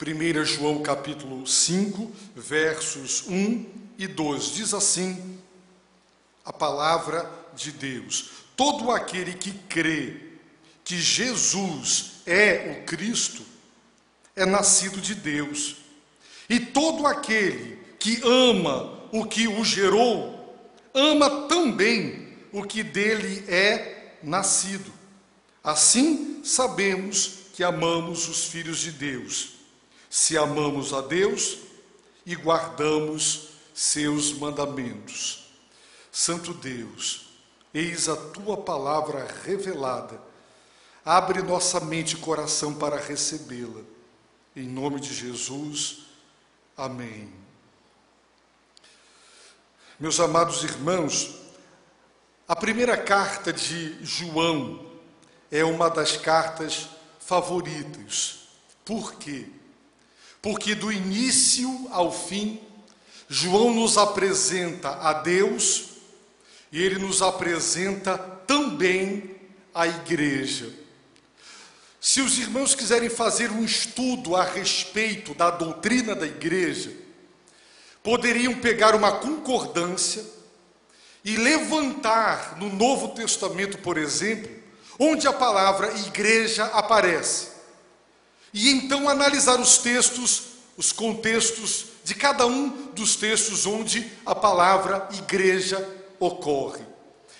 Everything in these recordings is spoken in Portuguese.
1 João capítulo 5, versos 1 e 2. Diz assim a palavra de Deus: todo aquele que crê que Jesus é o Cristo é nascido de Deus. E todo aquele que ama o que o gerou, ama também o que dele é nascido. Assim sabemos que amamos os filhos de Deus, se amamos a Deus e guardamos seus mandamentos. Santo Deus, eis a tua palavra revelada. Abre nossa mente e coração para recebê-la. Em nome de Jesus, amém. Meus amados irmãos, a primeira carta de João é uma das cartas favoritas. Por quê? Porque do início ao fim, João nos apresenta a Deus e ele nos apresenta também a igreja. Se os irmãos quiserem fazer um estudo a respeito da doutrina da igreja, poderiam pegar uma concordância e levantar no Novo Testamento, por exemplo, onde a palavra igreja aparece. E então analisar os textos, os contextos de cada um dos textos onde a palavra igreja ocorre.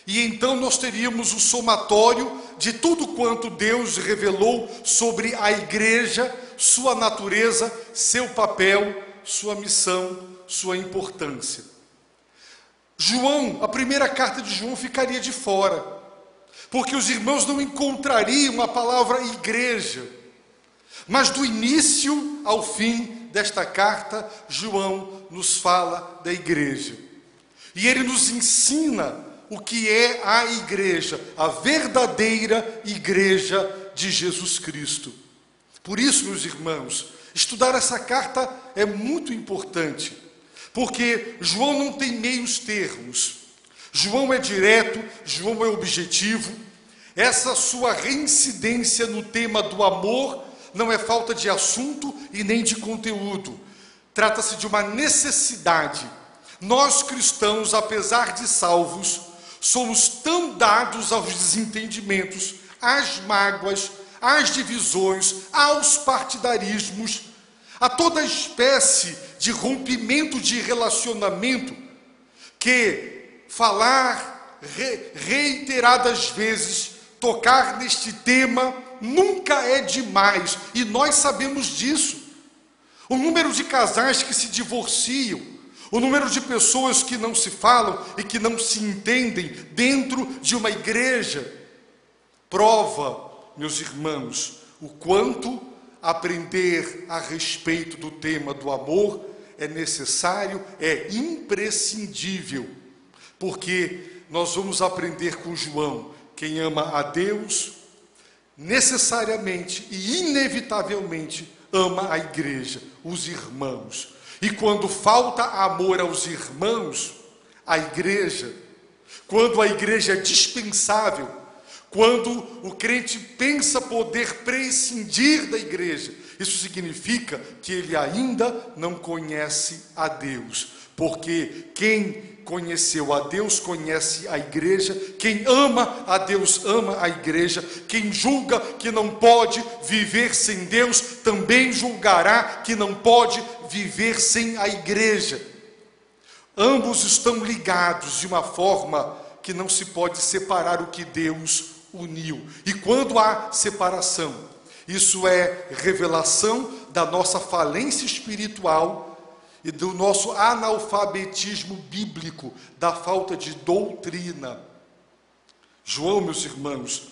E então nós teríamos o somatório de tudo quanto Deus revelou sobre a igreja, sua natureza, seu papel, sua missão, sua importância. João, a primeira carta de João ficaria de fora, porque os irmãos não encontrariam a palavra igreja. Mas do início ao fim desta carta, João nos fala da igreja. E ele nos ensina o que é a igreja, a verdadeira igreja de Jesus Cristo. Por isso, meus irmãos, estudar essa carta é muito importante, porque João não tem meios termos. João é direto, João é objetivo. Essa sua reincidência no tema do amor não é falta de assunto e nem de conteúdo. Trata-se de uma necessidade. Nós cristãos, apesar de salvos, somos tão dados aos desentendimentos, às mágoas, às divisões, aos partidarismos, a toda espécie de rompimento de relacionamento, que falar reiteradas vezes, tocar neste tema, nunca é demais, e nós sabemos disso. O número de casais que se divorciam, o número de pessoas que não se falam e que não se entendem dentro de uma igreja, prova, meus irmãos, o quanto aprender a respeito do tema do amor é necessário, é imprescindível, porque nós vamos aprender com João: quem ama a Deus, necessariamente e inevitavelmente ama a igreja, os irmãos. E quando falta amor aos irmãos, a igreja, quando a igreja é dispensável, quando o crente pensa poder prescindir da igreja, isso significa que ele ainda não conhece a Deus, porque quem conheceu a Deus conhece a igreja, quem ama a Deus ama a igreja, quem julga que não pode viver sem Deus também julgará que não pode viver sem a igreja. Ambos estão ligados de uma forma que não se pode separar o que Deus uniu. E quando há separação, isso é revelação da nossa falência espiritual e do nosso analfabetismo bíblico, da falta de doutrina. João, meus irmãos,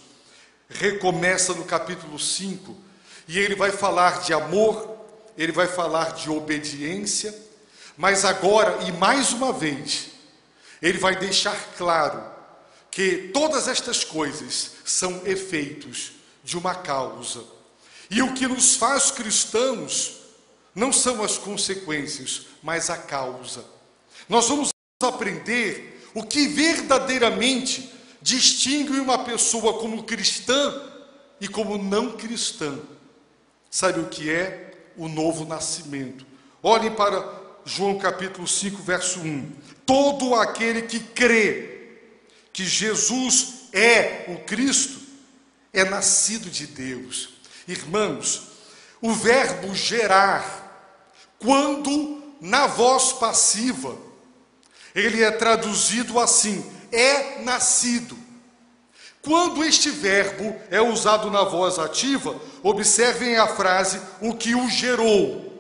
recomeça no capítulo 5, e ele vai falar de amor, ele vai falar de obediência, mas agora, e mais uma vez, ele vai deixar claro que todas estas coisas são efeitos de uma causa. E o que nos faz cristãos não são as consequências, mas a causa. Nós vamos aprender o que verdadeiramente distingue uma pessoa como cristã e como não cristã. Sabe o que é? o novo nascimento. Olhem para João capítulo 5, verso 1. Todo aquele que crê que Jesus é o Cristo é nascido de Deus. Irmãos, o verbo gerar, quando na voz passiva, ele é traduzido assim: é nascido. Quando este verbo é usado na voz ativa, observem a frase, o que o gerou.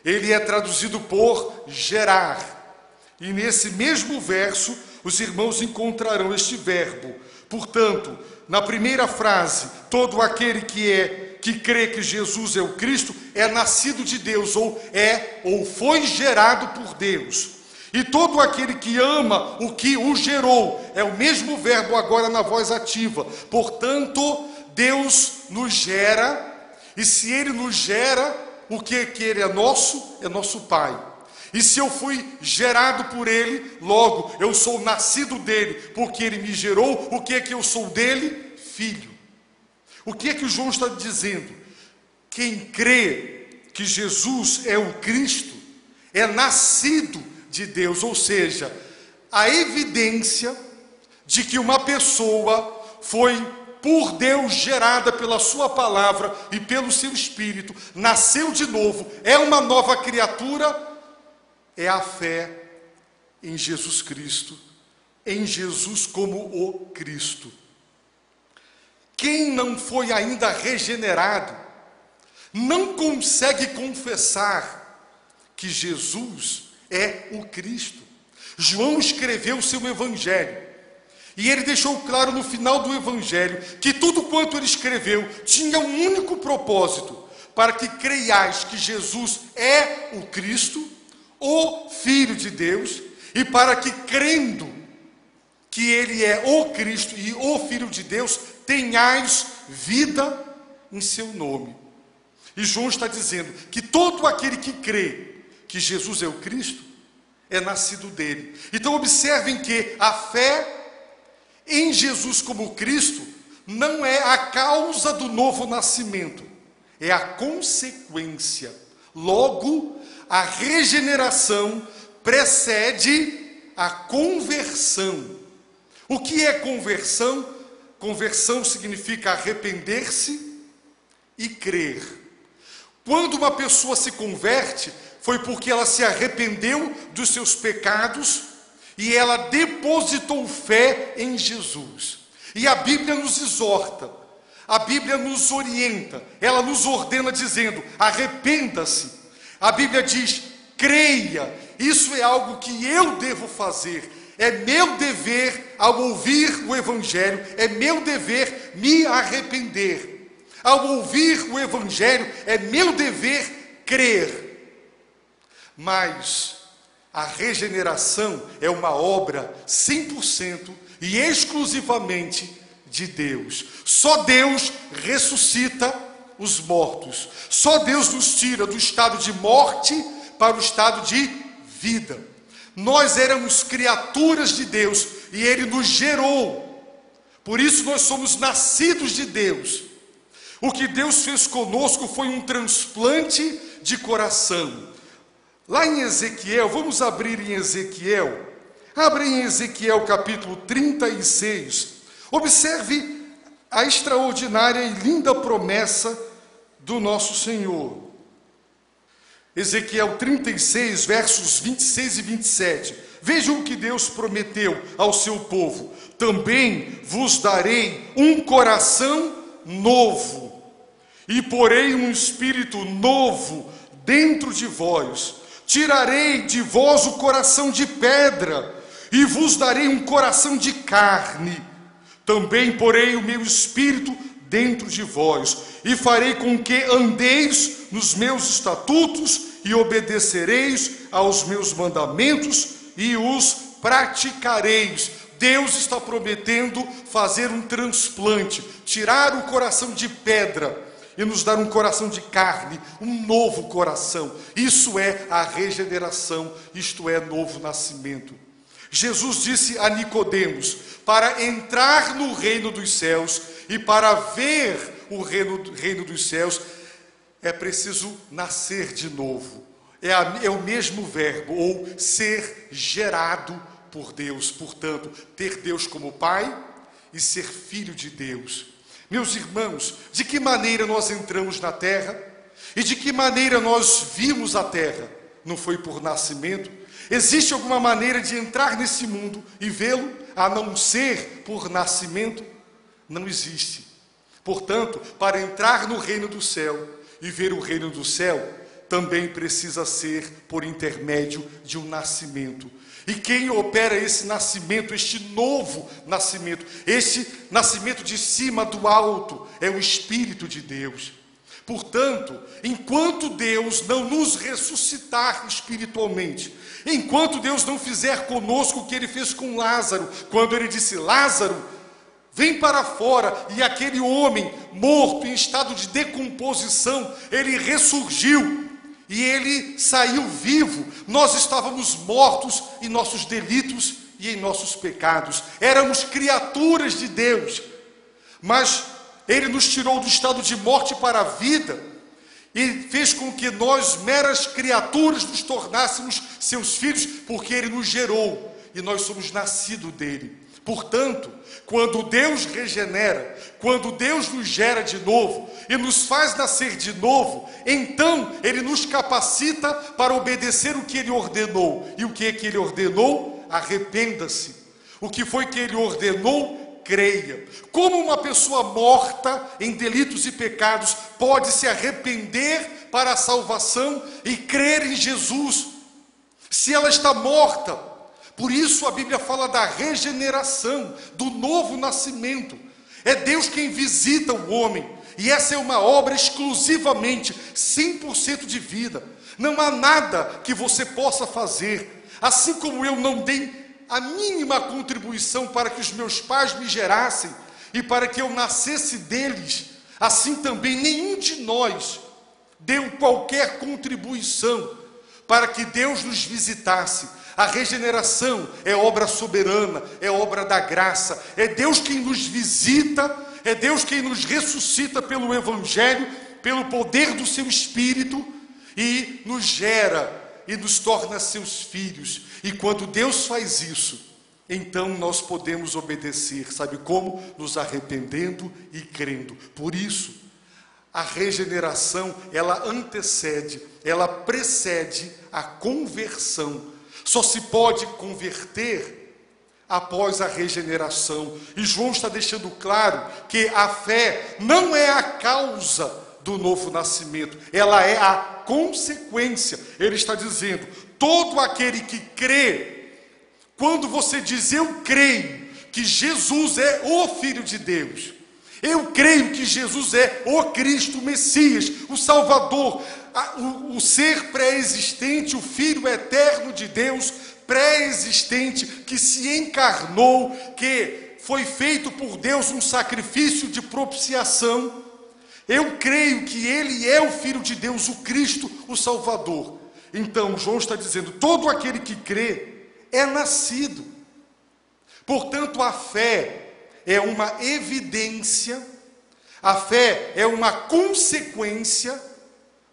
Ele é traduzido por gerar. E nesse mesmo verso, os irmãos encontrarão este verbo. Portanto, na primeira frase, todo aquele que crê que Jesus é o Cristo, é nascido de Deus, ou foi gerado por Deus. E todo aquele que ama o que o gerou, é o mesmo verbo agora na voz ativa. Portanto, Deus nos gera, e se Ele nos gera, o que Ele é nosso Pai. E se eu fui gerado por Ele, logo eu sou nascido dEle, porque Ele me gerou, o que eu sou dEle? Filho. O que que o João está dizendo? Quem crê que Jesus é o Cristo, é nascido de Deus, ou seja, a evidência de que uma pessoa foi por Deus gerada pela sua palavra e pelo seu Espírito, nasceu de novo, é uma nova criatura, é a fé em Jesus Cristo, em Jesus como o Cristo. Quem não foi ainda regenerado, não consegue confessar que Jesus é o Cristo. João escreveu o seu evangelho, e ele deixou claro no final do evangelho, que tudo quanto ele escreveu, tinha um único propósito, para que creiais que Jesus é o Cristo, o Filho de Deus, e para que crendo que ele é o Cristo e o Filho de Deus, tenhais vida em seu nome. E João está dizendo que todo aquele que crê que Jesus é o Cristo, é nascido dele. Então observem que a fé em Jesus como Cristo não é a causa do novo nascimento, é a consequência. Logo, a regeneração precede a conversão. O que é conversão? Conversão significa arrepender-se e crer. Quando uma pessoa se converte, foi porque ela se arrependeu dos seus pecados e ela depositou fé em Jesus. E a Bíblia nos exorta, a Bíblia nos orienta, ela nos ordena dizendo: arrependa-se. A Bíblia diz: creia. Isso é algo que eu devo fazer. É meu dever, ao ouvir o Evangelho, é meu dever me arrepender. Ao ouvir o Evangelho, é meu dever crer. Mas a regeneração é uma obra 100% e exclusivamente de Deus. Só Deus ressuscita os mortos. Só Deus nos tira do estado de morte para o estado de vida. Nós éramos criaturas de Deus e Ele nos gerou. Por isso nós somos nascidos de Deus. O que Deus fez conosco foi um transplante de coração. Lá em Ezequiel, vamos abrir em Ezequiel. Abre em Ezequiel capítulo 36. Observe a extraordinária e linda promessa do nosso Senhor. Ezequiel 36, versos 26 e 27. Vejam o que Deus prometeu ao seu povo. Também vos darei um coração novo, e porei um espírito novo dentro de vós. Tirarei de vós o coração de pedra, e vos darei um coração de carne. Também porei o meu espírito dentro de vós, e farei com que andeis nos meus estatutos, e obedecereis aos meus mandamentos, e os praticareis. Deus está prometendo fazer um transplante, tirar o coração de pedra, e nos dar um coração de carne, um novo coração. Isso é a regeneração, isto é novo nascimento. Jesus disse a Nicodemos: para entrar no reino dos céus e para ver o reino dos céus, é preciso nascer de novo. É o mesmo verbo, ou ser gerado por Deus. Portanto, ter Deus como Pai e ser filho de Deus. Meus irmãos, de que maneira nós entramos na terra? E de que maneira nós vimos a terra? Não foi por nascimento? Existe alguma maneira de entrar nesse mundo e vê-lo, a não ser por nascimento? Não existe. Portanto, para entrar no reino do céu e ver o reino do céu, também precisa ser por intermédio de um nascimento. E quem opera esse nascimento, este novo nascimento, este nascimento de cima do alto, é o Espírito de Deus. Portanto, enquanto Deus não nos ressuscitar espiritualmente, enquanto Deus não fizer conosco o que Ele fez com Lázaro, quando Ele disse: Lázaro, vem para fora, e aquele homem morto em estado de decomposição, ele ressurgiu. E ele saiu vivo. Nós estávamos mortos em nossos delitos e em nossos pecados. Éramos criaturas de Deus. Mas Ele nos tirou do estado de morte para a vida e fez com que nós, meras criaturas, nos tornássemos seus filhos, porque Ele nos gerou e nós somos nascidos dEle. Portanto, quando Deus regenera, quando Deus nos gera de novo e nos faz nascer de novo, então Ele nos capacita para obedecer o que Ele ordenou. E o que é que Ele ordenou? Arrependa-se. O que foi que Ele ordenou? Creia. Como uma pessoa morta em delitos e pecados pode se arrepender para a salvação e crer em Jesus, se ela está morta? Por isso a Bíblia fala da regeneração, do novo nascimento. É Deus quem visita o homem. E essa é uma obra exclusivamente 100% de vida. Não há nada que você possa fazer. Assim como eu não dei a mínima contribuição para que os meus pais me gerassem e para que eu nascesse deles, assim também nenhum de nós deu qualquer contribuição para que Deus nos visitasse. A regeneração é obra soberana, é obra da graça. É Deus quem nos visita, é Deus quem nos ressuscita pelo Evangelho, pelo poder do seu Espírito, e nos gera e nos torna seus filhos. E quando Deus faz isso, então nós podemos obedecer. Sabe como? Nos arrependendo e crendo. Por isso, a regeneração, ela antecede, ela precede a conversão. Só se pode converter após a regeneração. E João está deixando claro que a fé não é a causa do novo nascimento, ela é a consequência. Ele está dizendo: todo aquele que crê, quando você diz eu creio que Jesus é o Filho de Deus, eu creio que Jesus é o Cristo, o Messias, o Salvador, o ser pré-existente, o Filho eterno de Deus, pré-existente, que se encarnou, que foi feito por Deus um sacrifício de propiciação. Eu creio que Ele é o Filho de Deus, o Cristo, o Salvador. Então, João está dizendo: todo aquele que crê é nascido. Portanto, a fé é uma evidência, a fé é uma consequência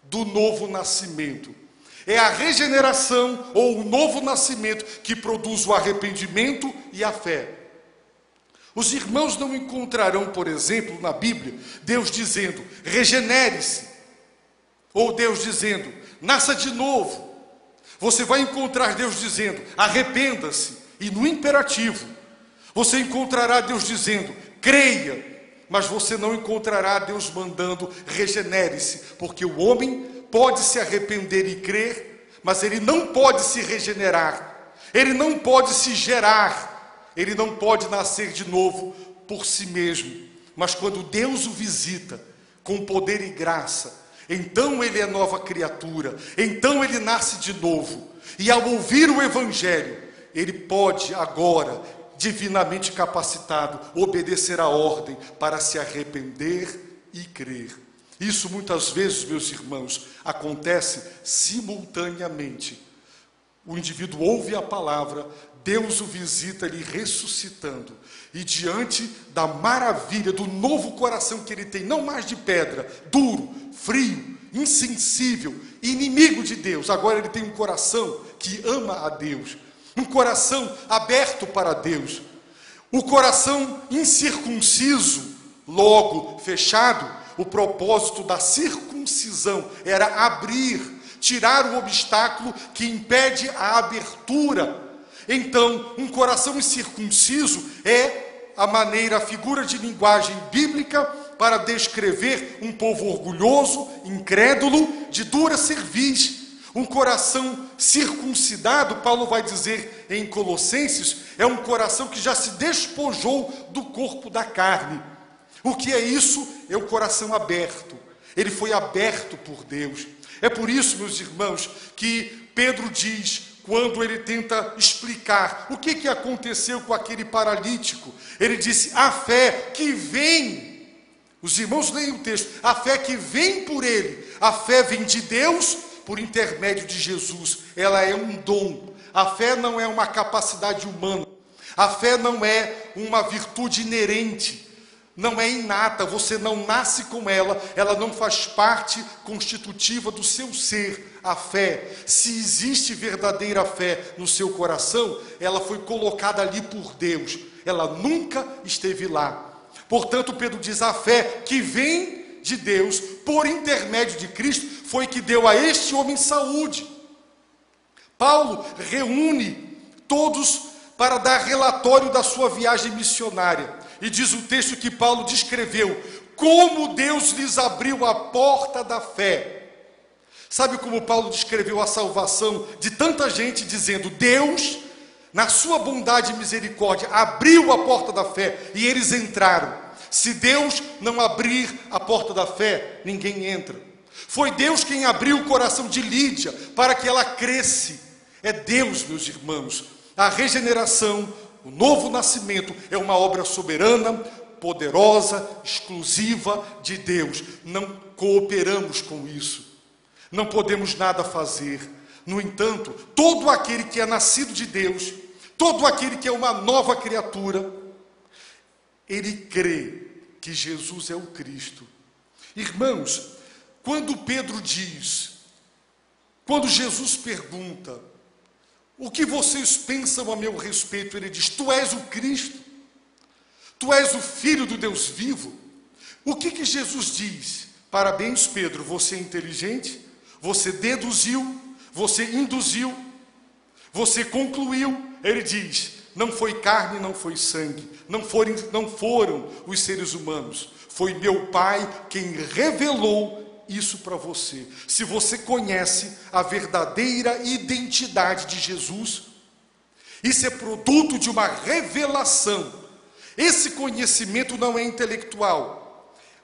do novo nascimento. É a regeneração ou o novo nascimento que produz o arrependimento e a fé. Os irmãos não encontrarão, por exemplo, na Bíblia, Deus dizendo: regenere-se, ou Deus dizendo: nasça de novo. Você vai encontrar Deus dizendo: arrependa-se, e no imperativo. Você encontrará Deus dizendo: creia, mas você não encontrará Deus mandando: regenere-se, porque o homem pode se arrepender e crer, mas ele não pode se regenerar, ele não pode se gerar, ele não pode nascer de novo por si mesmo. Mas quando Deus o visita com poder e graça, então ele é nova criatura, então ele nasce de novo, e ao ouvir o Evangelho, ele pode agora, divinamente capacitado, obedecer a ordem para se arrepender e crer. Isso muitas vezes, meus irmãos, acontece simultaneamente. O indivíduo ouve a palavra, Deus o visita, ele ressuscitando, e diante da maravilha do novo coração que ele tem, não mais de pedra, duro, frio, insensível, inimigo de Deus. Agora ele tem um coração que ama a Deus, um coração aberto para Deus. O coração incircunciso, logo fechado, o propósito da circuncisão era abrir, tirar o obstáculo que impede a abertura. Então, um coração incircunciso é a figura de linguagem bíblica para descrever um povo orgulhoso, incrédulo, de dura cerviz. Um coração circuncidado, Paulo vai dizer em Colossenses, é um coração que já se despojou do corpo da carne. O que é isso? É o coração aberto. Ele foi aberto por Deus. É por isso, meus irmãos, que Pedro diz, quando ele tenta explicar o que aconteceu com aquele paralítico, ele disse, a fé que vem, os irmãos leem o texto, a fé que vem por ele, a fé vem de Deus por intermédio de Jesus, ela é um dom. A fé não é uma capacidade humana, a fé não é uma virtude inerente, não é inata, você não nasce com ela, ela não faz parte constitutiva do seu ser. A fé, se existe verdadeira fé no seu coração, ela foi colocada ali por Deus, ela nunca esteve lá. Portanto, Pedro diz, a fé que vem de Deus, por intermédio de Cristo, foi que deu a este homem saúde. Paulo reúne todos para dar relatório da sua viagem missionária. E diz o texto que Paulo descreveu como Deus lhes abriu a porta da fé. Sabe como Paulo descreveu a salvação de tanta gente, dizendo, Deus, na sua bondade e misericórdia, abriu a porta da fé e eles entraram. Se Deus não abrir a porta da fé, ninguém entra. Foi Deus quem abriu o coração de Lídia para que ela cresce. É Deus, meus irmãos. A regeneração, o novo nascimento é uma obra soberana, poderosa, exclusiva de Deus. Não cooperamos com isso. Não podemos nada fazer. No entanto, todo aquele que é nascido de Deus, todo aquele que é uma nova criatura, ele crê que Jesus é o Cristo. Irmãos, quando Pedro diz, quando Jesus pergunta, o que vocês pensam a meu respeito? Ele diz, tu és o Cristo, tu és o Filho do Deus vivo. O que Jesus diz? Parabéns, Pedro, você é inteligente, você deduziu, você induziu, você concluiu. Ele diz, não foi carne, não foi sangue, não foram os seres humanos, foi meu Pai quem revelou isso para você. Se você conhece a verdadeira identidade de Jesus, isso é produto de uma revelação. Esse conhecimento não é intelectual.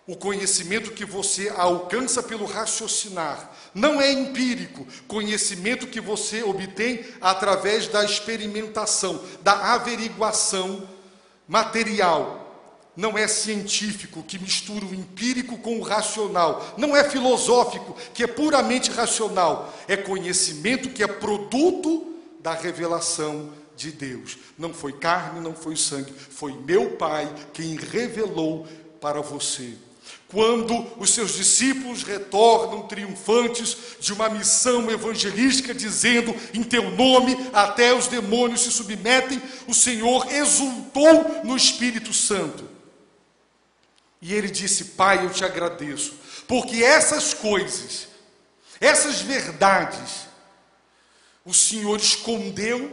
O conhecimento que você alcança pelo raciocinar não é empírico. Conhecimento que você obtém através da experimentação, da averiguação material. Não é científico, que mistura o empírico com o racional. Não é filosófico, que é puramente racional. É conhecimento que é produto da revelação de Deus. Não foi carne, não foi sangue. Foi meu Pai quem revelou para você. Quando os seus discípulos retornam triunfantes de uma missão evangelística, dizendo, em teu nome até os demônios se submetem, o Senhor exultou no Espírito Santo. E ele disse, Pai, eu te agradeço, porque essas coisas, essas verdades, o Senhor escondeu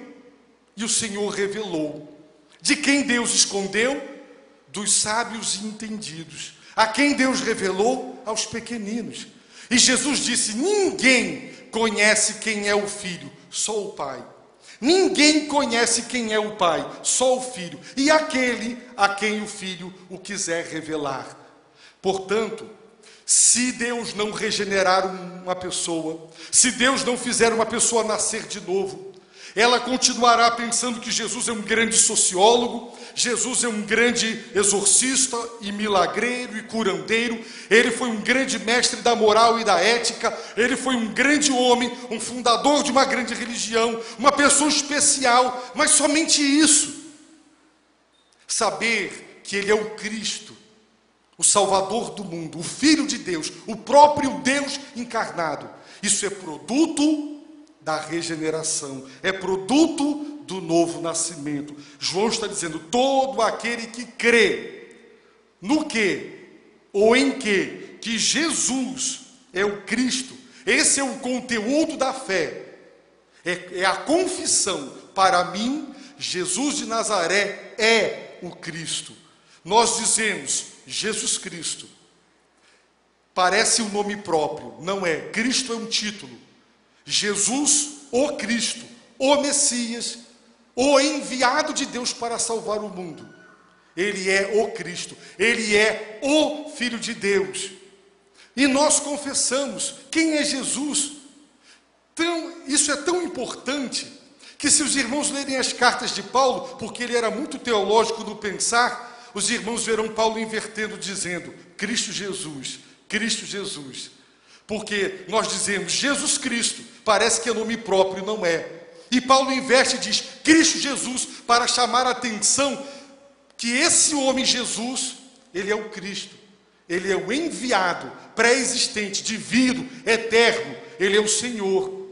e o Senhor revelou. De quem Deus escondeu? Dos sábios e entendidos. A quem Deus revelou? Aos pequeninos. E Jesus disse, ninguém conhece quem é o Filho, só o Pai. Ninguém conhece quem é o Pai, só o Filho. E aquele a quem o Filho o quiser revelar. Portanto, se Deus não regenerar uma pessoa, se Deus não fizer uma pessoa nascer de novo, ela continuará pensando que Jesus é um grande sociólogo, Jesus é um grande exorcista e milagreiro e curandeiro, ele foi um grande mestre da moral e da ética, ele foi um grande homem, um fundador de uma grande religião, uma pessoa especial, mas somente isso. Saber que ele é o Cristo, o Salvador do mundo, o Filho de Deus, o próprio Deus encarnado. Isso é produto da regeneração, é produto do novo nascimento. João está dizendo, todo aquele que crê no que ou em que Jesus é o Cristo, esse é o conteúdo da fé, é a confissão, para mim, Jesus de Nazaré é o Cristo. Nós dizemos, Jesus Cristo, parece um nome próprio, não é, Cristo é um título. Jesus, o Cristo, o Messias, o enviado de Deus para salvar o mundo. Ele é o Cristo, ele é o Filho de Deus. E nós confessamos quem é Jesus. Isso é tão importante que, se os irmãos lerem as cartas de Paulo, porque ele era muito teológico no pensar, os irmãos verão Paulo invertendo, dizendo Cristo Jesus, Cristo Jesus. Porque nós dizemos Jesus Cristo, parece que é nome próprio, não é. E Paulo inverte e diz Cristo Jesus, para chamar a atenção que esse homem Jesus, ele é o Cristo, ele é o enviado, pré-existente, divino, eterno, ele é o Senhor.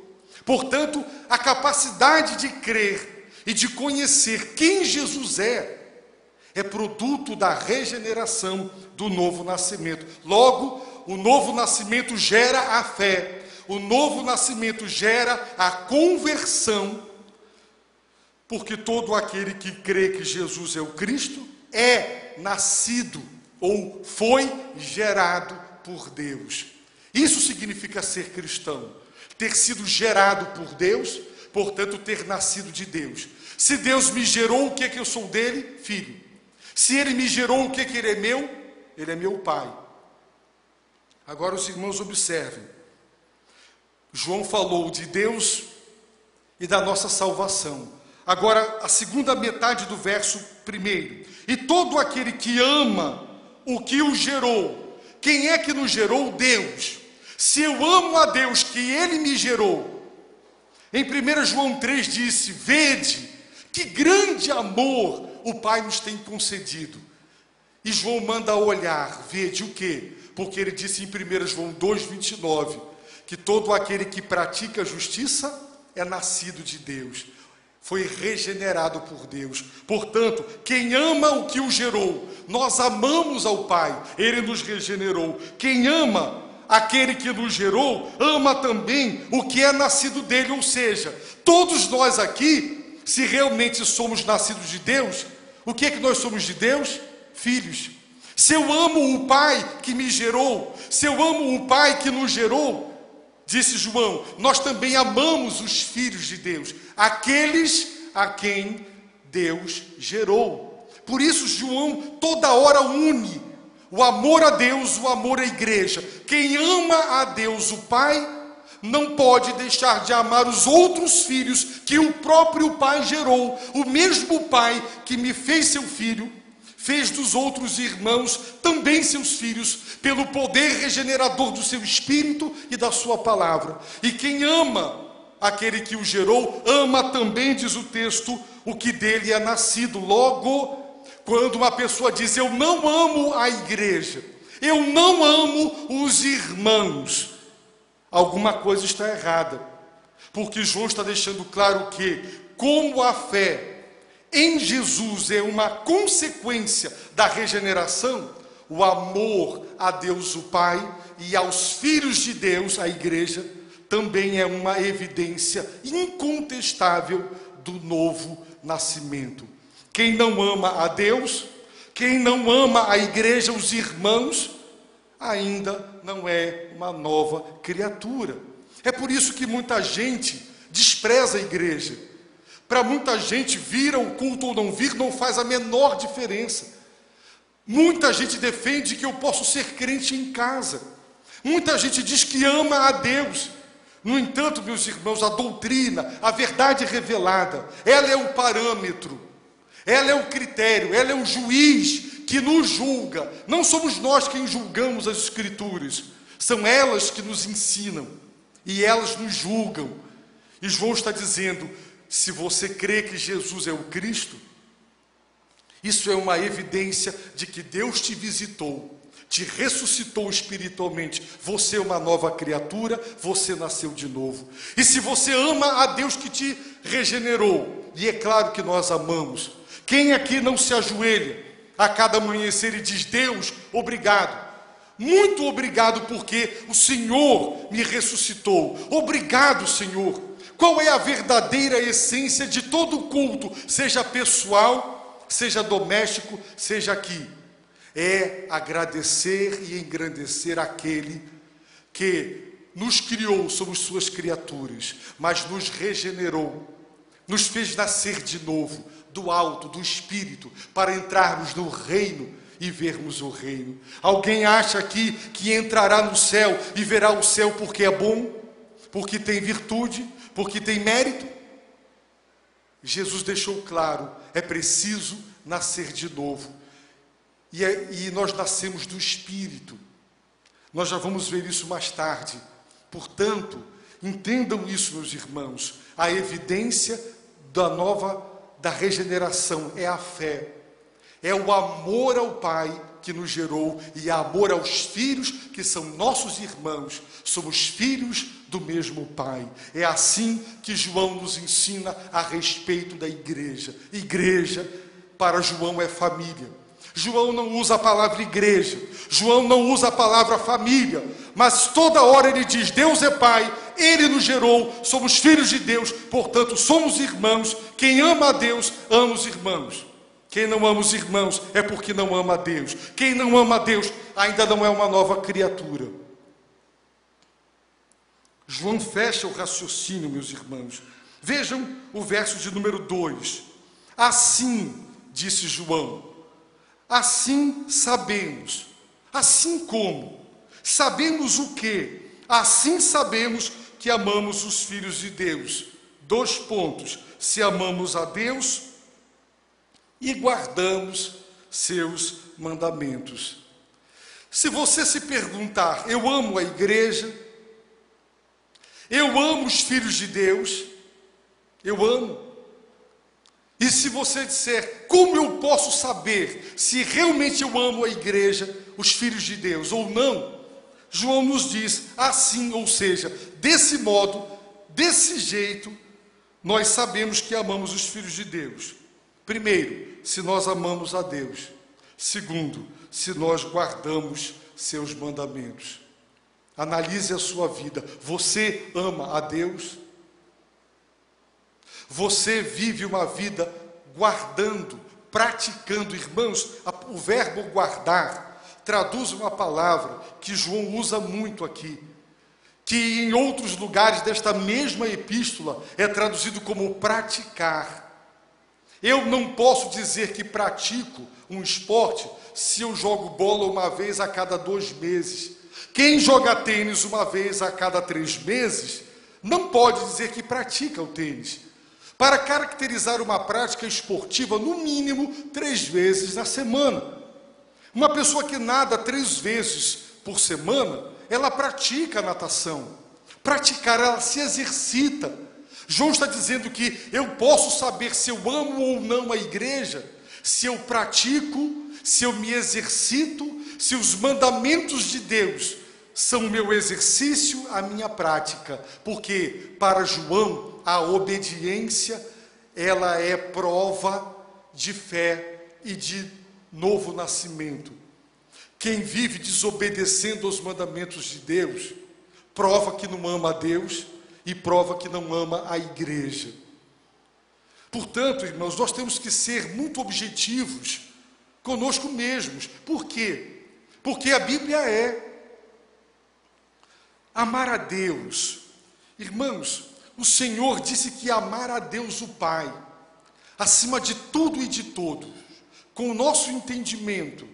Portanto, a capacidade de crer e de conhecer quem Jesus é produto da regeneração, do novo nascimento. Logo, o novo nascimento gera a fé, o novo nascimento gera a conversão, porque todo aquele que crê que Jesus é o Cristo é nascido ou foi gerado por Deus. Isso significa ser cristão, ter sido gerado por Deus, portanto ter nascido de Deus. Se Deus me gerou, o que é que eu sou dele? Filho. Se ele me gerou, o que é que ele é meu? Ele é meu pai. Agora os irmãos observem. João falou de Deus e da nossa salvação. Agora, a segunda metade do verso 1. E todo aquele que ama o que o gerou. Quem é que nos gerou? Deus. Se eu amo a Deus, que ele me gerou. Em 1 João 3 disse, vede, que grande amor o Pai nos tem concedido. E João manda olhar, vede o quê? Porque ele disse em 1 João 2,29, que todo aquele que pratica a justiça é nascido de Deus, foi regenerado por Deus. Portanto, quem ama o que o gerou, nós amamos ao Pai, ele nos regenerou. Quem ama aquele que nos gerou, ama também o que é nascido dele, ou seja, todos nós aqui, se realmente somos nascidos de Deus, o que é que nós somos de Deus? Filhos. Se eu amo o Pai que me gerou, se eu amo o Pai que nos gerou, disse João, nós também amamos os filhos de Deus, aqueles a quem Deus gerou. Por isso João toda hora une o amor a Deus, o amor à igreja. Quem ama a Deus, o Pai, não pode deixar de amar os outros filhos que o próprio Pai gerou. O mesmo Pai que me fez seu filho, fez dos outros irmãos também seus filhos, pelo poder regenerador do seu Espírito e da sua palavra. E quem ama aquele que o gerou, ama também, diz o texto, o que dele é nascido. Logo, quando uma pessoa diz, eu não amo a igreja, eu não amo os irmãos, alguma coisa está errada, porque João está deixando claro que, como a fé em Jesus é uma consequência da regeneração, o amor a Deus o Pai e aos filhos de Deus, a igreja, também é uma evidência incontestável do novo nascimento. Quem não ama a Deus, quem não ama a igreja, os irmãos, ainda não é uma nova criatura. É por isso que muita gente despreza a igreja. Para muita gente, vir ao culto ou não vir não faz a menor diferença. Muita gente defende que eu posso ser crente em casa. Muita gente diz que ama a Deus. No entanto, meus irmãos, a doutrina, a verdade revelada, ela é o parâmetro, ela é o critério, ela é o juiz que nos julga. Não somos nós quem julgamos as Escrituras, são elas que nos ensinam e elas nos julgam. E João está dizendo, se você crê que Jesus é o Cristo, isso é uma evidência de que Deus te visitou. te ressuscitou espiritualmente, você é uma nova criatura, você nasceu de novo. E se você ama a Deus que te regenerou, e é claro que nós amamos, quem aqui não se ajoelha a cada amanhecer e diz: Deus, obrigado, muito obrigado porque o Senhor me ressuscitou, obrigado, Senhor. Qual é a verdadeira essência de todo culto, seja pessoal, seja doméstico, seja aqui? É agradecer e engrandecer aquele que nos criou, somos suas criaturas, mas nos regenerou, nos fez nascer de novo, do alto, do Espírito, para entrarmos no reino e vermos o reino. Alguém acha aqui que entrará no céu e verá o céu porque é bom, porque tem virtude, porque tem mérito? Jesus deixou claro, é preciso nascer de novo. E nós nascemos do Espírito. Nós já vamos ver isso mais tarde. Portanto, entendam isso, meus irmãos. A evidência da regeneração é a fé. É o amor ao Pai que nos gerou e amor aos filhos que são nossos irmãos. Somos filhos do mesmo Pai. É assim que João nos ensina a respeito da igreja. Igreja, para João, é família. João não usa a palavra igreja, João não usa a palavra família, mas toda hora ele diz: Deus é Pai, Ele nos gerou, somos filhos de Deus, portanto somos irmãos. Quem ama a Deus, ama os irmãos. Quem não ama os irmãos é porque não ama a Deus. Quem não ama a Deus ainda não é uma nova criatura. João fecha o raciocínio, meus irmãos. Vejam o verso de número 2. Assim, disse João, assim sabemos. Assim como? Sabemos o quê? Assim sabemos que amamos os filhos de Deus. 2 pontos. Se amamos a Deus e guardamos seus mandamentos. Se você se perguntar: eu amo a igreja, eu amo os filhos de Deus, eu amo. E se você disser: como eu posso saber se realmente eu amo a igreja, os filhos de Deus ou não? João nos diz assim, ou seja, desse modo, desse jeito, nós sabemos que amamos os filhos de Deus. Primeiro, se nós amamos a Deus. Segundo, se nós guardamos seus mandamentos. Analise a sua vida. Você ama a Deus? Você vive uma vida guardando, praticando? Irmãos, o verbo guardar traduz uma palavra que João usa muito aqui, que em outros lugares desta mesma epístola é traduzido como praticar. Eu não posso dizer que pratico um esporte se eu jogo bola uma vez a cada 2 meses. Quem joga tênis uma vez a cada 3 meses, não pode dizer que pratica o tênis. Para caracterizar uma prática esportiva, no mínimo 3 vezes na semana. Uma pessoa que nada 3 vezes por semana, ela pratica a natação. Praticar, ela se exercita. João está dizendo que eu posso saber se eu amo ou não a igreja, se eu pratico, se eu me exercito, se os mandamentos de Deus são o meu exercício, a minha prática. Porque para João a obediência, ela é prova de fé e de novo nascimento. Quem vive desobedecendo aos mandamentos de Deus, prova que não ama a Deus e prova que não ama a igreja. Portanto, irmãos, nós temos que ser muito objetivos conosco mesmos. Por quê? Porque a Bíblia é amar a Deus. Irmãos, o Senhor disse que amar a Deus o Pai, acima de tudo e de todos, com o nosso entendimento.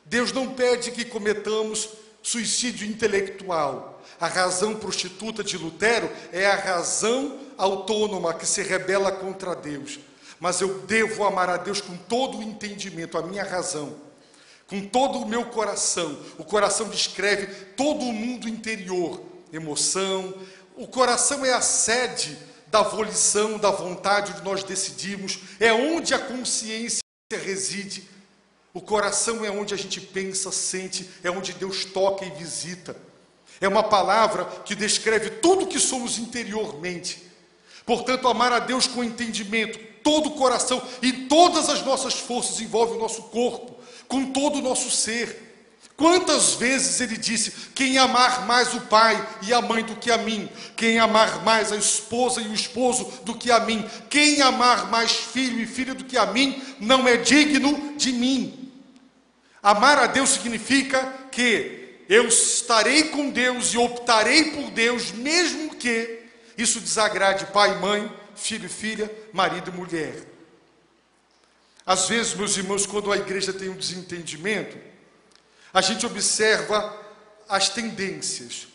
Deus não pede que cometamos suicídio intelectual. A razão prostituta de Lutero é a razão autônoma que se rebela contra Deus. Mas eu devo amar a Deus com todo o entendimento, a minha razão, com todo o meu coração. O coração descreve todo o mundo interior, emoção. O coração é a sede da volição, da vontade, onde nós decidimos, é onde a consciência reside. O coração é onde a gente pensa, sente, é onde Deus toca e visita. É uma palavra que descreve tudo que somos interiormente. Portanto, amar a Deus com entendimento, todo o coração e todas as nossas forças envolve o nosso corpo, com todo o nosso ser. Quantas vezes ele disse: quem amar mais o pai e a mãe do que a mim, quem amar mais a esposa e o esposo do que a mim, quem amar mais filho e filha do que a mim, não é digno de mim. Amar a Deus significa que eu estarei com Deus e optarei por Deus, mesmo que isso desagrade pai e mãe, filho e filha, marido e mulher. Às vezes, meus irmãos, quando a igreja tem um desentendimento, a gente observa as tendências.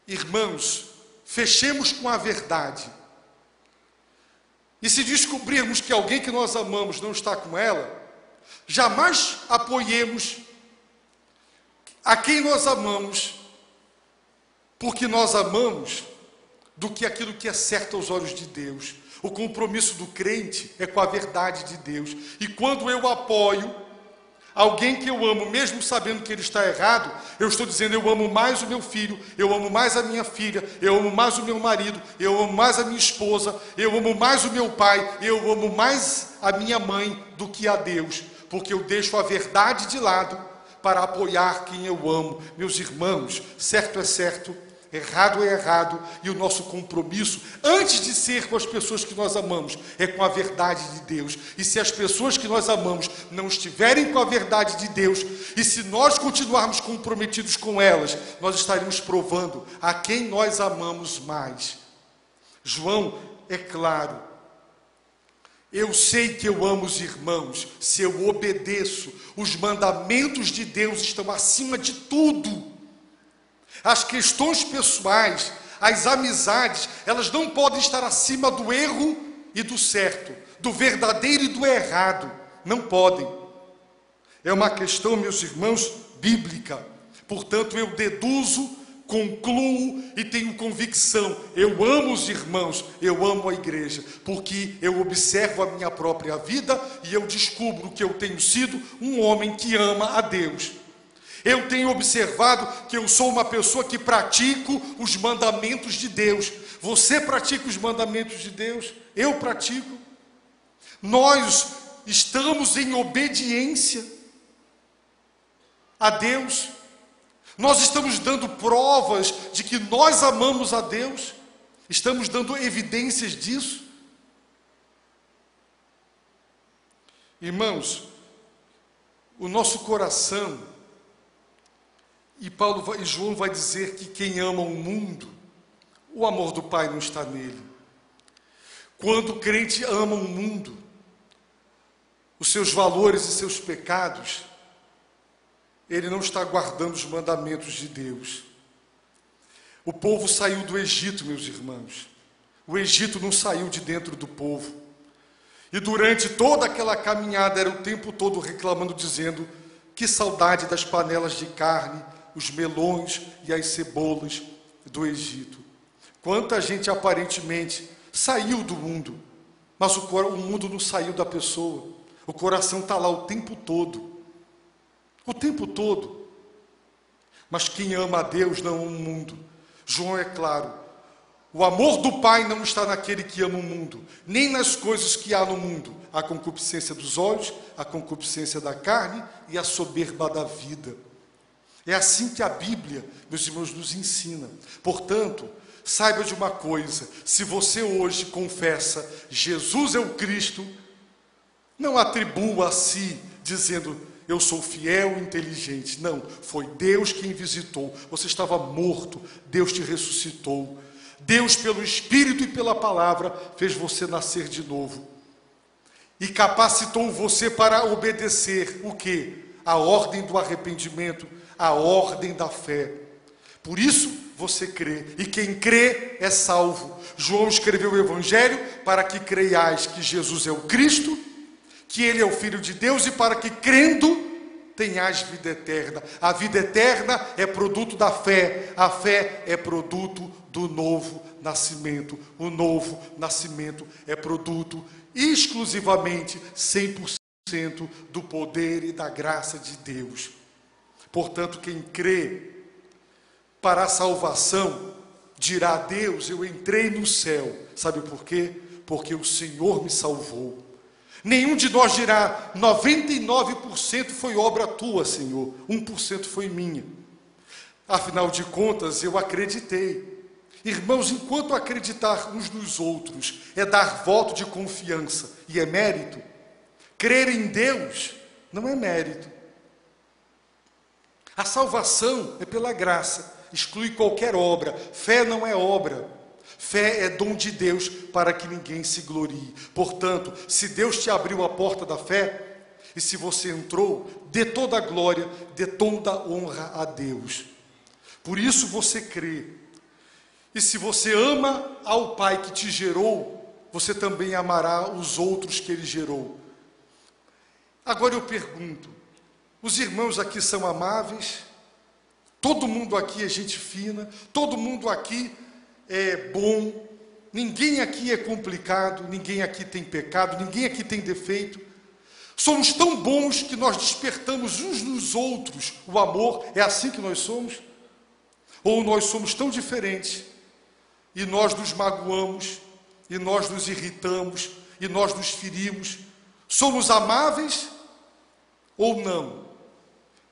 Irmãos, fechemos com a verdade. E se descobrirmos que alguém que nós amamos não está com ela, jamais apoiemos a quem nós amamos, porque nós amamos, do que aquilo que é certo aos olhos de Deus. O compromisso do crente é com a verdade de Deus. E quando eu apoio alguém que eu amo, mesmo sabendo que ele está errado, eu estou dizendo: eu amo mais o meu filho, eu amo mais a minha filha, eu amo mais o meu marido, eu amo mais a minha esposa, eu amo mais o meu pai, eu amo mais a minha mãe do que a Deus, porque eu deixo a verdade de lado para apoiar quem eu amo. Meus irmãos, certo é certo, errado é errado, e o nosso compromisso, antes de ser com as pessoas que nós amamos, é com a verdade de Deus. E se as pessoas que nós amamos não estiverem com a verdade de Deus, e se nós continuarmos comprometidos com elas, nós estaremos provando a quem nós amamos mais. João é claro: eu sei que eu amo os irmãos se eu obedeço. Os mandamentos de Deus estão acima de tudo. As questões pessoais, as amizades, elas não podem estar acima do erro e do certo, do verdadeiro e do errado. Não podem. É uma questão, meus irmãos, bíblica. Portanto, eu deduzo, concluo e tenho convicção: eu amo os irmãos, eu amo a igreja, porque eu observo a minha própria vida e eu descubro que eu tenho sido um homem que ama a Deus. Eu tenho observado que eu sou uma pessoa que pratico os mandamentos de Deus. Você pratica os mandamentos de Deus? Eu pratico. Nós estamos em obediência a Deus. Nós estamos dando provas de que nós amamos a Deus. Estamos dando evidências disso. Irmãos, o nosso coração, e João vai dizer que quem ama o mundo, o amor do Pai não está nele. Quando o crente ama o mundo, os seus valores e seus pecados, ele não está guardando os mandamentos de Deus. O povo saiu do Egito, meus irmãos. O Egito não saiu de dentro do povo. E durante toda aquela caminhada, era o tempo todo reclamando, dizendo: que saudade das panelas de carne, os melões e as cebolas do Egito. Quanta gente aparentemente saiu do mundo, mas o mundo não saiu da pessoa. O coração está lá o tempo todo. O tempo todo. Mas quem ama a Deus não ama o mundo. João é claro: o amor do Pai não está naquele que ama o mundo, nem nas coisas que há no mundo: a concupiscência dos olhos, a concupiscência da carne e a soberba da vida. É assim que a Bíblia, meus irmãos, nos ensina. Portanto, saiba de uma coisa: se você hoje confessa Jesus é o Cristo, não atribua a si dizendo: eu sou fiel e inteligente. Não, foi Deus quem visitou. Você estava morto, Deus te ressuscitou. Deus, pelo Espírito e pela palavra, fez você nascer de novo e capacitou você para obedecer o quê? A ordem do arrependimento, a ordem da fé. Por isso você crê, e quem crê é salvo. João escreveu o Evangelho para que creiais que Jesus é o Cristo, que Ele é o Filho de Deus, e para que crendo tenhais vida eterna. A vida eterna é produto da fé, a fé é produto do novo nascimento. O novo nascimento é produto exclusivamente 100% 100% do poder e da graça de Deus. Portanto, quem crê para a salvação, dirá a Deus: eu entrei no céu. Sabe por quê? Porque o Senhor me salvou. Nenhum de nós dirá: 99% foi obra tua, Senhor, 1% foi minha. Afinal de contas, eu acreditei. Irmãos, enquanto acreditar uns nos outros é dar voto de confiança e é mérito, crer em Deus não é mérito. A salvação é pela graça, exclui qualquer obra. Fé não é obra. Fé é dom de Deus para que ninguém se glorie. Portanto, se Deus te abriu a porta da fé, e se você entrou, dê toda a glória, dê toda a honra a Deus. Por isso você crê. E se você ama ao Pai que te gerou, você também amará os outros que Ele gerou. Agora eu pergunto, os irmãos aqui são amáveis? Todo mundo aqui é gente fina? Todo mundo aqui é bom? Ninguém aqui é complicado? Ninguém aqui tem pecado? Ninguém aqui tem defeito? Somos tão bons que nós despertamos uns nos outros o amor? É assim que nós somos? Ou nós somos tão diferentes e nós nos magoamos, e nós nos irritamos, e nós nos ferimos? Somos amáveis ou não?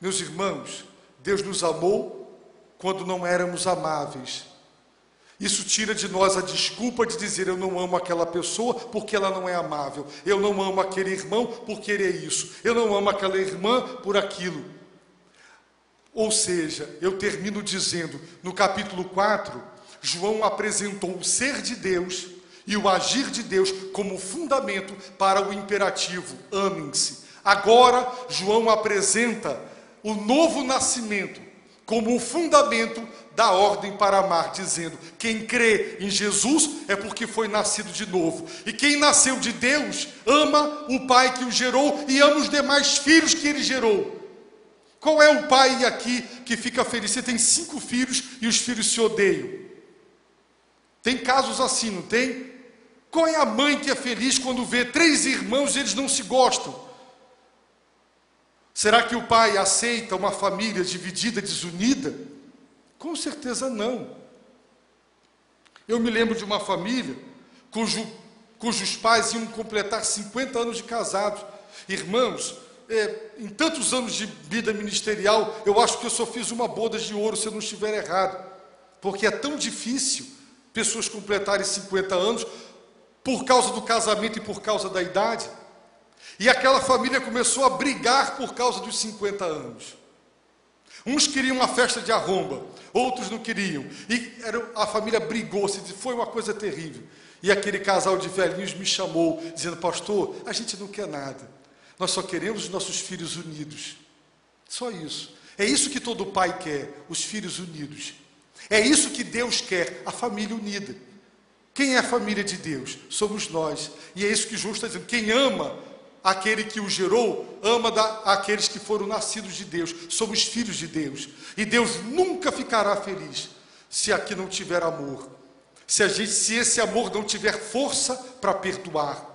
Meus irmãos, Deus nos amou quando não éramos amáveis. Isso tira de nós a desculpa de dizer: eu não amo aquela pessoa porque ela não é amável. Eu não amo aquele irmão porque ele é isso. Eu não amo aquela irmã por aquilo. Ou seja, eu termino dizendo, no capítulo 4, João apresentou o ser de Deus e o agir de Deus como fundamento para o imperativo: amem-se. Agora, João apresenta o novo nascimento como o fundamento da ordem para amar, dizendo: quem crê em Jesus é porque foi nascido de novo. E quem nasceu de Deus ama o Pai que o gerou e ama os demais filhos que ele gerou. Qual é o pai aqui que fica feliz? Você tem 5 filhos e os filhos se odeiam. Tem casos assim, não tem? Qual é a mãe que é feliz quando vê 3 irmãos e eles não se gostam? Será que o pai aceita uma família dividida, desunida? Com certeza não. Eu me lembro de uma família cujos pais iam completar 50 anos de casados. Irmãos, em tantos anos de vida ministerial, eu acho que eu só fiz uma boda de ouro, se eu não estiver errado. Porque é tão difícil pessoas completarem 50 anos por causa do casamento e por causa da idade. E aquela família começou a brigar por causa dos 50 anos. Uns queriam uma festa de arromba, outros não queriam. E a família brigou-se, foi uma coisa terrível. E aquele casal de velhinhos me chamou, dizendo: pastor, a gente não quer nada. Nós só queremos os nossos filhos unidos. Só isso. É isso que todo pai quer, os filhos unidos. É isso que Deus quer, a família unida. Quem é a família de Deus? Somos nós. E é isso que João está dizendo: quem ama aquele que o gerou, ama aqueles que foram nascidos de Deus. Somos filhos de Deus. E Deus nunca ficará feliz se aqui não tiver amor. Se esse amor não tiver força para perdoar.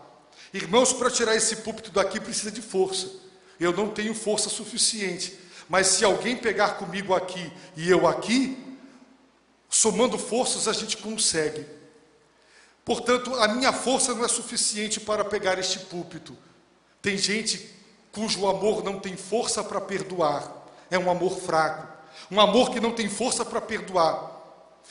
Irmãos, para tirar esse púlpito daqui precisa de força. Eu não tenho força suficiente. Mas se alguém pegar comigo aqui e eu aqui, somando forças a gente consegue. Portanto, a minha força não é suficiente para pegar este púlpito. Tem gente cujo amor não tem força para perdoar. É um amor fraco. Um amor que não tem força para perdoar.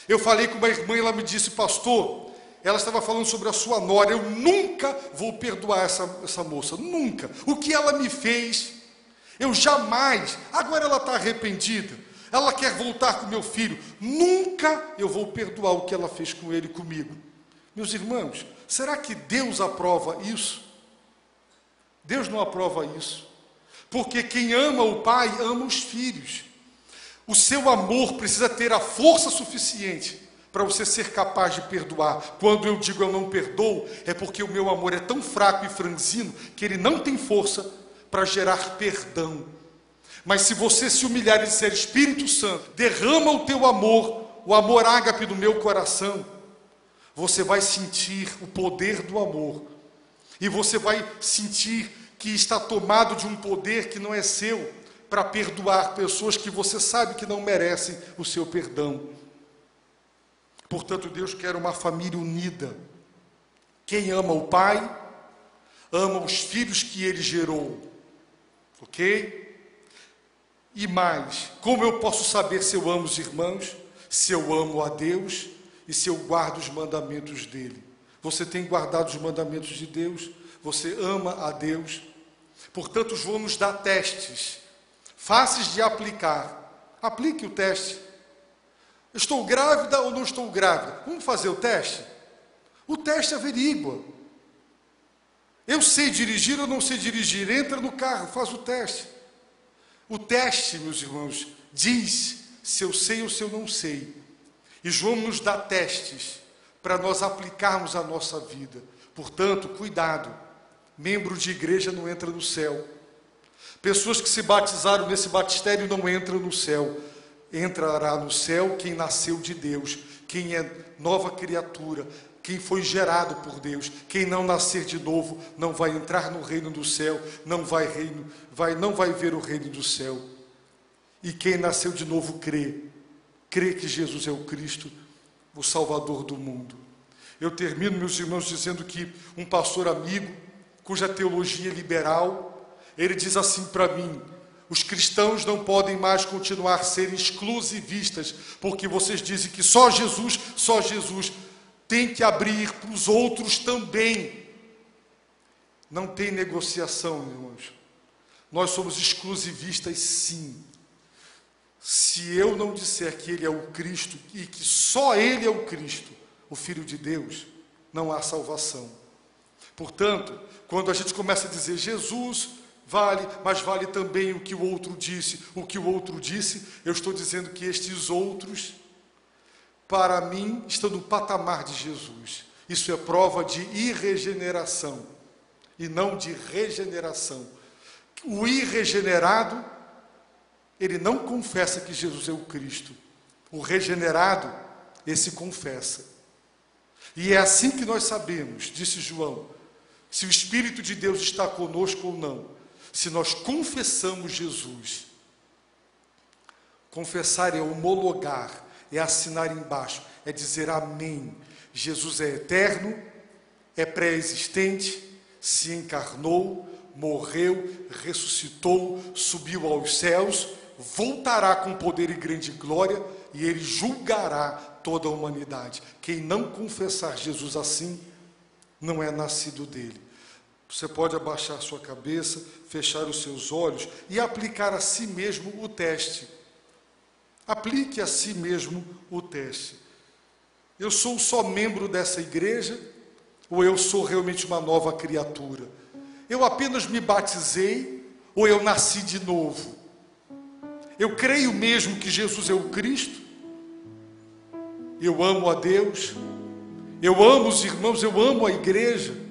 Eu falei com uma irmã e ela me disse: pastor, ela estava falando sobre a sua nora. Eu nunca vou perdoar essa moça. Nunca. O que ela me fez, eu jamais. Agora ela está arrependida. Ela quer voltar com meu filho. Nunca eu vou perdoar o que ela fez com ele e comigo. Meus irmãos, será que Deus aprova isso? Deus não aprova isso. Porque quem ama o pai, ama os filhos. O seu amor precisa ter a força suficiente para você ser capaz de perdoar. Quando eu digo eu não perdoo, é porque o meu amor é tão fraco e franzino que ele não tem força para gerar perdão. Mas se você se humilhar e disser: Espírito Santo, derrama o teu amor, o amor ágape do meu coração, você vai sentir o poder do amor. E você vai sentir que está tomado de um poder que não é seu, para perdoar pessoas que você sabe que não merecem o seu perdão. Portanto, Deus quer uma família unida. Quem ama o Pai, ama os filhos que Ele gerou. Ok? E mais, como eu posso saber se eu amo os irmãos? Se eu amo a Deus e se eu guardo os mandamentos dEle. Você tem guardado os mandamentos de Deus? Você ama a Deus? Portanto, João nos dá testes fáceis de aplicar. Aplique o teste. Estou grávida ou não estou grávida? Vamos fazer o teste? O teste averigua. Eu sei dirigir ou não sei dirigir? Entra no carro, faz o teste. O teste, meus irmãos, diz se eu sei ou se eu não sei. E João nos dá testes para nós aplicarmos a nossa vida. Portanto, cuidado. Membro de igreja não entra no céu. Pessoas que se batizaram nesse batistério não entram no céu. Entrará no céu quem nasceu de Deus, quem é nova criatura, quem foi gerado por Deus. Quem não nascer de novo não vai entrar no reino do céu, não vai ver o reino do céu. E quem nasceu de novo crê que Jesus é o Cristo, o Salvador do mundo. Eu termino, meus irmãos, dizendo que um pastor amigo, cuja teologia é liberal, ele diz assim para mim: os cristãos não podem mais continuar a ser exclusivistas, porque vocês dizem que só Jesus, tem que abrir para os outros também. Não tem negociação, irmãos. Nós somos exclusivistas, sim. Se eu não disser que Ele é o Cristo e que só Ele é o Cristo, o Filho de Deus, não há salvação. Portanto, quando a gente começa a dizer Jesus vale, mas vale também o que o outro disse, eu estou dizendo que estes outros, para mim, estão no patamar de Jesus. Isso é prova de irregeneração e não de regeneração. O irregenerado, ele não confessa que Jesus é o Cristo. O regenerado, esse confessa. E é assim que nós sabemos, disse João, se o Espírito de Deus está conosco ou não. Se nós confessamos Jesus. Confessar é homologar, é assinar embaixo, é dizer amém. Jesus é eterno, é pré-existente, se encarnou, morreu, ressuscitou, subiu aos céus, voltará com poder e grande glória, e Ele julgará toda a humanidade. Quem não confessar Jesus assim, não é nascido dele. Você pode abaixar sua cabeça, fechar os seus olhos e aplicar a si mesmo o teste. Aplique a si mesmo o teste. Eu sou só membro dessa igreja ou eu sou realmente uma nova criatura? Eu apenas me batizei ou eu nasci de novo? Eu creio mesmo que Jesus é o Cristo? Eu amo a Deus, eu amo os irmãos, eu amo a igreja.